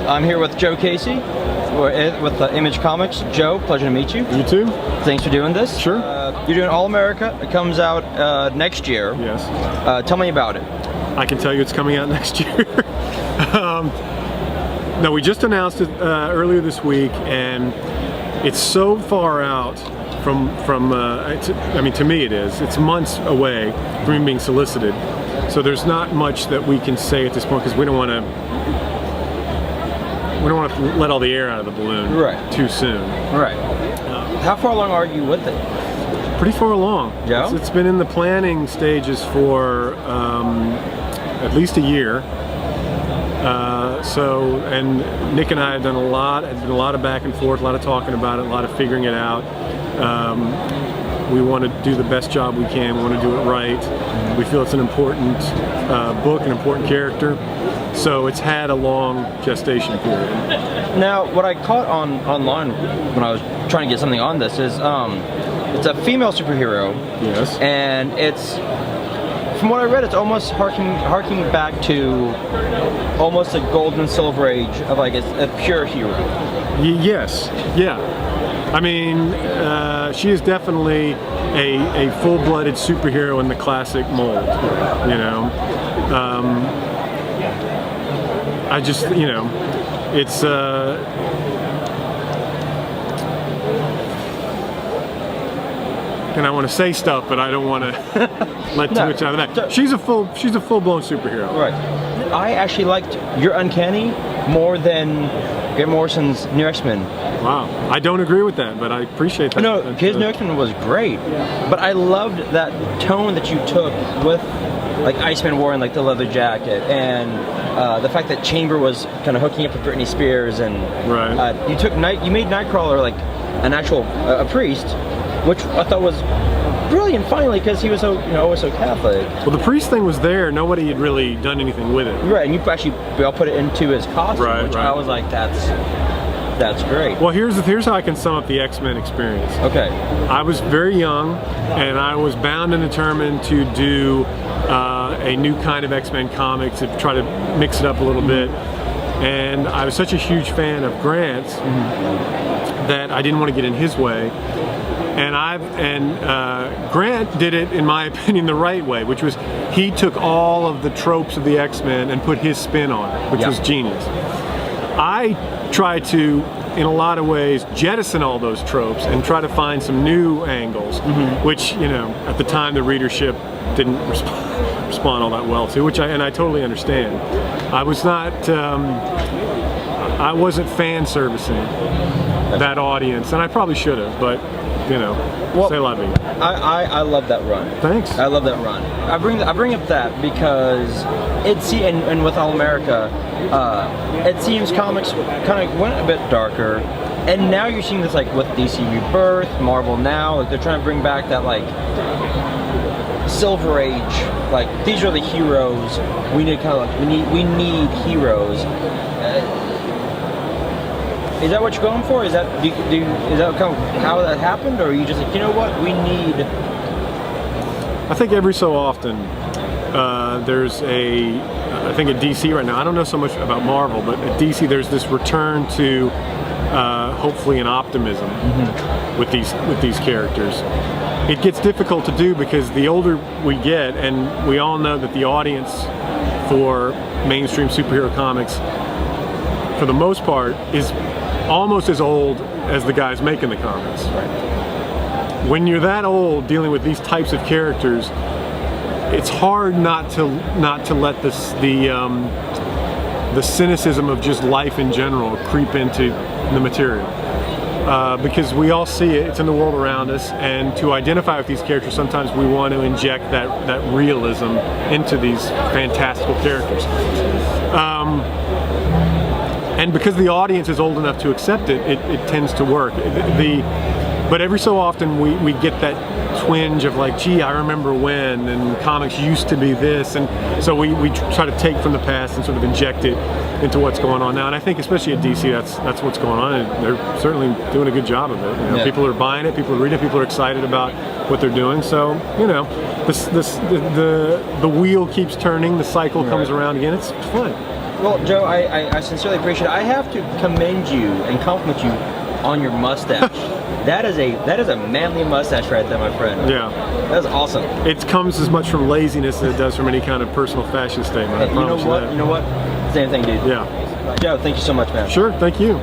I'm here with Joe Casey. We're with Image Comics. Joe, pleasure to meet you. You too. Thanks for doing this. Sure. You're doing All America. It comes out next year. Yes. Tell me about it. I can tell you it's coming out next year. No, we just announced it earlier this week, and it's so far out from I mean, to me it is. It's months away from even being solicited. So there's not much that we can say at this point because we don't want to let all the air out of the balloon too soon. Right. How far along are you with it? Pretty far along. Yeah. It's been in the planning stages for at least a year. And Nick and I have done a lot. It's been a lot of back and forth, a lot of talking about it, a lot of figuring it out. We want to do the best job we can. We want to do it right. We feel it's an important book, an important character. So it's had a long gestation period. Now, what I caught online when I was trying to get something on this is it's a female superhero. Yes. And it's, from what I read, it's almost harking back to almost a golden silver age of like a pure hero. Yes. Yeah. I mean, she is definitely a full-blooded superhero in the classic mold, you know. I just, you know, it's and I want to say stuff, but I don't want to let too much out of that. She's a full-blown superhero. Right. I actually liked your Uncanny more than Grant Morrison's New X-Men. Wow. I don't agree with that, but I appreciate that. No, his New X-Men was great, but I loved that tone that you took with like Iceman wearing like the leather jacket, and the fact that Chamber was kind of hooking up with Britney Spears, and you made Nightcrawler like an actual a priest, which I thought was brilliant finally because he was so, you know, always so Catholic. Well, the priest thing was there. Nobody had really done anything with it. Right, and you actually all put it into his costume, which I was like, that's great. Well, here's how I can sum up the X-Men experience. Okay. I was very young, and I was bound and determined to do a new kind of X-Men comic to try to mix it up a little bit. And I was such a huge fan of Grant's that I didn't want to get in his way. And Grant did it, in my opinion, the right way, which was he took all of the tropes of the X-Men and put his spin on it, which was genius. I tried to, in a lot of ways, jettison all those tropes and try to find some new angles, which, you know, at the time the readership didn't respond all that well to, and I totally understand. I was not, I wasn't fan servicing that audience, and I probably should have, but, you know, say la vie. I love that run. Thanks. I love that run. I bring up that because and with All America, it seems comics kind of went a bit darker, and now you're seeing this like with DC Rebirth, Marvel now, like they're trying to bring back that like Silver Age, like these are the heroes. We need kind of like we need heroes. Is that what you're going for? Is that is that kind of how that happened, or are you just like, you know what, we need? I think every so often there's I think at DC right now, I don't know so much about Marvel, but at DC there's this return to hopefully an optimism with these characters. It gets difficult to do because the older we get, and we all know that the audience for mainstream superhero comics, for the most part, is almost as old as the guys making the comics. Right. When you're that old dealing with these types of characters, it's hard not to let the cynicism of just life in general creep into the material. Because we all see it, it's in the world around us, and to identify with these characters, sometimes we want to inject that realism into these fantastical characters. And because the audience is old enough to accept it, it tends to work. But every so often we get that twinge of like, gee, I remember when, and comics used to be this, and so we try to take from the past and sort of inject it into what's going on now. And I think especially at DC, that's what's going on, and they're certainly doing a good job of it. You know, people are buying it, people are reading it, people are excited about what they're doing. So, you know, the wheel keeps turning, the cycle comes around again. It's fun. Well, Joe, I sincerely appreciate it. I have to commend you and compliment you on your mustache. That is a manly mustache right there, my friend. Yeah. That's awesome. It comes as much from laziness as it does from any kind of personal fashion statement. I Hey, you know promise what? that. You know what? Same thing, dude. Yeah. Joe, thank you so much, man. Sure, thank you.